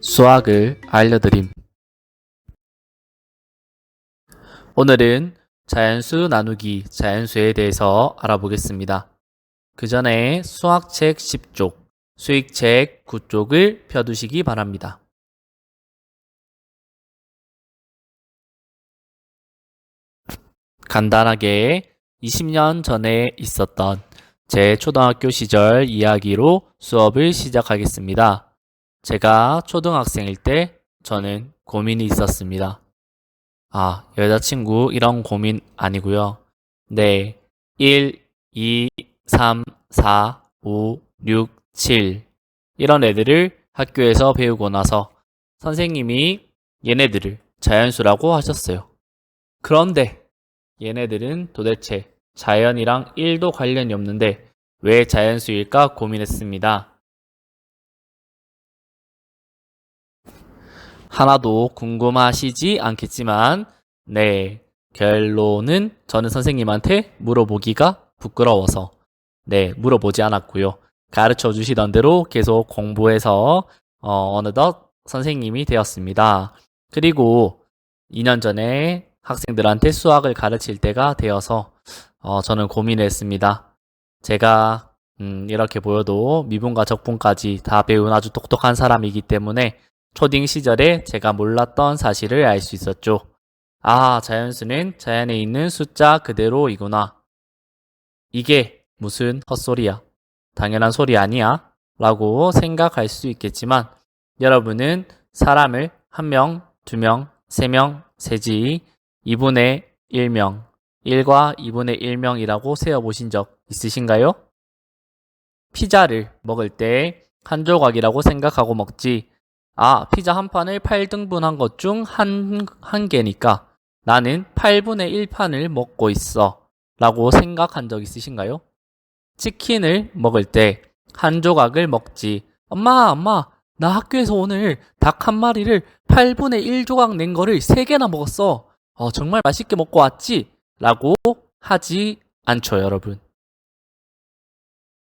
수학을 알려드림. 오늘은 자연수 나누기, 자연수에 대해서 알아보겠습니다. 그 전에 수학책 10쪽, 수익책 9쪽을 펴두시기 바랍니다. 간단하게 20년 전에 있었던 제 초등학교 시절 이야기로 수업을 시작하겠습니다. 제가 초등학생일 때 저는 고민이 있었습니다. 여자친구 이런 고민 아니고요. 네, 1, 2, 3, 4, 5, 6, 7 이런 애들을 학교에서 배우고 나서 선생님이 얘네들을 자연수라고 하셨어요. 그런데 얘네들은 도대체 자연이랑 1도 관련이 없는데 왜 자연수일까 고민했습니다. 하나도 궁금하시지 않겠지만 네, 결론은 저는 선생님한테 물어보기가 부끄러워서 물어보지 않았고요. 가르쳐 주시던 대로 계속 공부해서 어느덧 선생님이 되었습니다. 그리고 2년 전에 학생들한테 수학을 가르칠 때가 되어서 저는 고민을 했습니다. 제가 이렇게 보여도 미분과 적분까지 다 배운 아주 똑똑한 사람이기 때문에 초딩 시절에 제가 몰랐던 사실을 알 수 있었죠. 자연수는 자연에 있는 숫자 그대로이구나. 이게 무슨 헛소리야. 당연한 소리 아니야. 라고 생각할 수 있겠지만 여러분은 사람을 1명, 2명, 3명 세지 2분의 1명, 1과 2분의 1명이라고 세어보신 적 있으신가요? 피자를 먹을 때 한 조각이라고 생각하고 먹지. 피자 한 판을 8등분한 것 중 한 개니까 나는 8분의 1판을 먹고 있어 라고 생각한 적 있으신가요? 치킨을 먹을 때 한 조각을 먹지. 엄마, 나 학교에서 오늘 닭 한 마리를 8분의 1조각 낸 거를 3개나 먹었어. 정말 맛있게 먹고 왔지? 라고 하지 않죠, 여러분.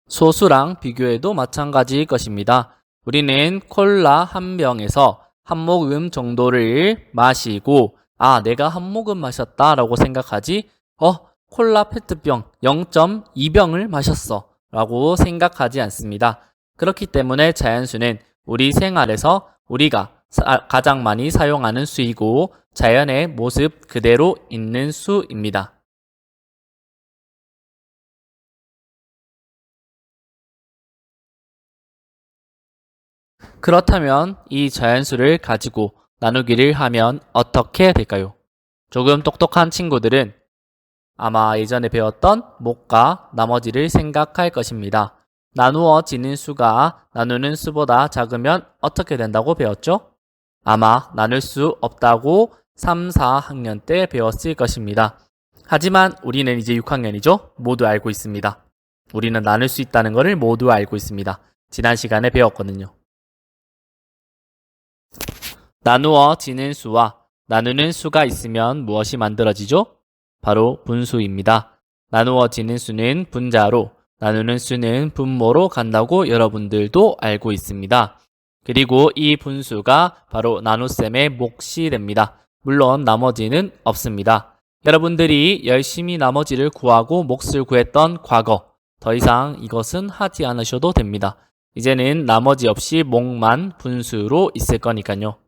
소수랑 비교해도 마찬가지일 것입니다. 우리는 콜라 한 병에서 한 모금 정도를 마시고 내가 한 모금 마셨다 라고 생각하지 콜라 페트병 0.2병을 마셨어 라고 생각하지 않습니다. 그렇기 때문에 자연수는 우리 생활에서 우리가 가장 많이 사용하는 수이고 자연의 모습 그대로 있는 수입니다. 그렇다면 이 자연수를 가지고 나누기를 하면 어떻게 될까요? 조금 똑똑한 친구들은 아마 예전에 배웠던 목과 나머지를 생각할 것입니다. 나누어지는 수가 나누는 수보다 작으면 어떻게 된다고 배웠죠? 아마 나눌 수 없다고 3, 4학년 때 배웠을 것입니다. 하지만 우리는 이제 6학년이죠? 모두 알고 있습니다. 우리는 나눌 수 있다는 것을 모두 알고 있습니다. 지난 시간에 배웠거든요. 나누어지는 수와 나누는 수가 있으면 무엇이 만들어지죠? 바로 분수입니다. 나누어지는 수는 분자로, 나누는 수는 분모로 간다고 여러분들도 알고 있습니다. 그리고 이 분수가 바로 나눗셈의 몫이 됩니다. 물론 나머지는 없습니다. 여러분들이 열심히 나머지를 구하고 몫을 구했던 과거, 더 이상 이것은 하지 않으셔도 됩니다. 이제는 나머지 없이 몫만 분수로 있을 거니까요.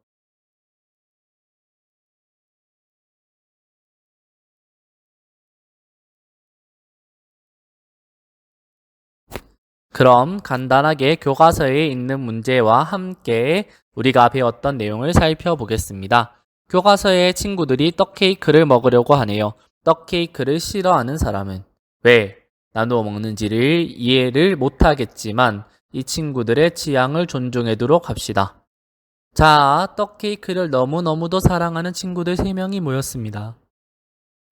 그럼 간단하게 교과서에 있는 문제와 함께 우리가 배웠던 내용을 살펴보겠습니다. 교과서에 친구들이 떡케이크를 먹으려고 하네요. 떡케이크를 싫어하는 사람은 왜 나누어 먹는지를 이해를 못하겠지만 이 친구들의 취향을 존중하도록 합시다. 자, 떡케이크를 너무너무도 사랑하는 친구들 3명이 모였습니다.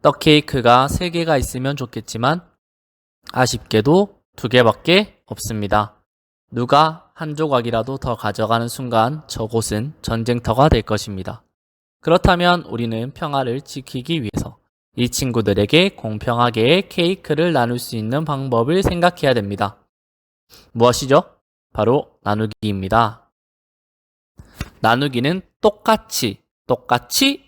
떡케이크가 3개가 있으면 좋겠지만 아쉽게도 2개밖에 없습니다. 누가 한 조각이라도 더 가져가는 순간 저곳은 전쟁터가 될 것입니다. 그렇다면 우리는 평화를 지키기 위해서 이 친구들에게 공평하게 케이크를 나눌 수 있는 방법을 생각해야 됩니다. 무엇이죠? 바로 나누기입니다. 나누기는 똑같이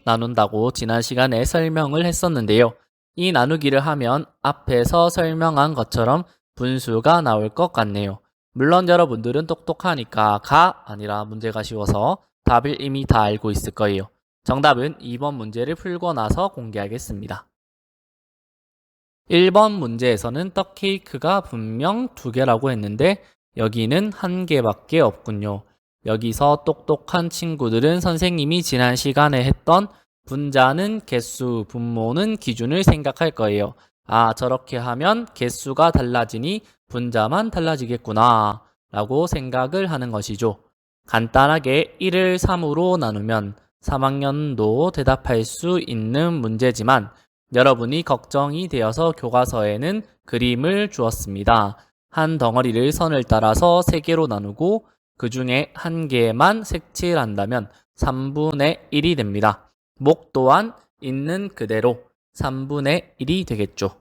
나눈다고 지난 시간에 설명을 했었는데요. 이 나누기를 하면 앞에서 설명한 것처럼 분수가 나올 것 같네요. 물론 여러분들은 똑똑하니까 가 아니라 문제가 쉬워서 답을 이미 다 알고 있을 거예요. 정답은 2번 문제를 풀고 나서 공개하겠습니다. 1번 문제에서는 떡 케이크가 분명 2개라고 했는데 여기는 1개밖에 없군요. 여기서 똑똑한 친구들은 선생님이 지난 시간에 했던 분자는 개수, 분모는 기준을 생각할 거예요. 아, 저렇게 하면 개수가 달라지니 분자만 달라지겠구나 라고 생각을 하는 것이죠. 간단하게 1을 3으로 나누면 3학년도 대답할 수 있는 문제지만 여러분이 걱정이 되어서 교과서에는 그림을 주었습니다. 한 덩어리를 선을 따라서 3개로 나누고 그 중에 1개만 색칠한다면 3분의 1이 됩니다. 목 또한 있는 그대로 3분의 1이 되겠죠.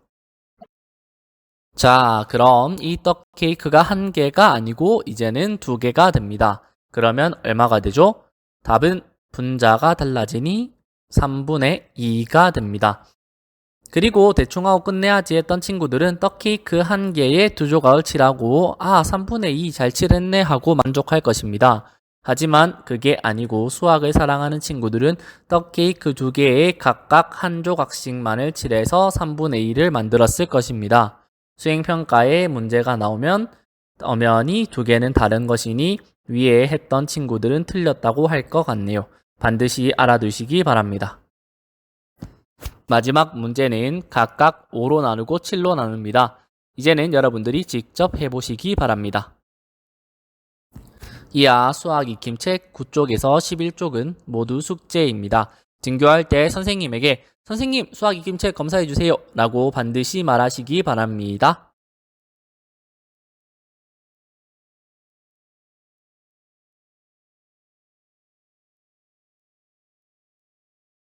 자, 그럼 이 떡 케이크가 1개가 아니고 이제는 2개가 됩니다. 그러면 얼마가 되죠? 답은 분자가 달라지니 3분의 2가 됩니다. 그리고 대충 하고 끝내야지 했던 친구들은 떡 케이크 1개에 2조각을 칠하고 3분의 2 잘 칠했네 하고 만족할 것입니다. 하지만 그게 아니고 수학을 사랑하는 친구들은 떡 케이크 2개에 각각 1조각씩만을 칠해서 3분의 2를 만들었을 것입니다. 수행평가에 문제가 나오면 엄연히 2개는 다른 것이니 위에 했던 친구들은 틀렸다고 할 것 같네요. 반드시 알아두시기 바랍니다. 마지막 문제는 각각 5로 나누고 7로 나눕니다. 이제는 여러분들이 직접 해보시기 바랍니다. 이하 수학 익힘책 9쪽에서 11쪽은 모두 숙제입니다. 등교할 때 선생님에게 선생님 수학 익힘책 검사해주세요 라고 반드시 말하시기 바랍니다.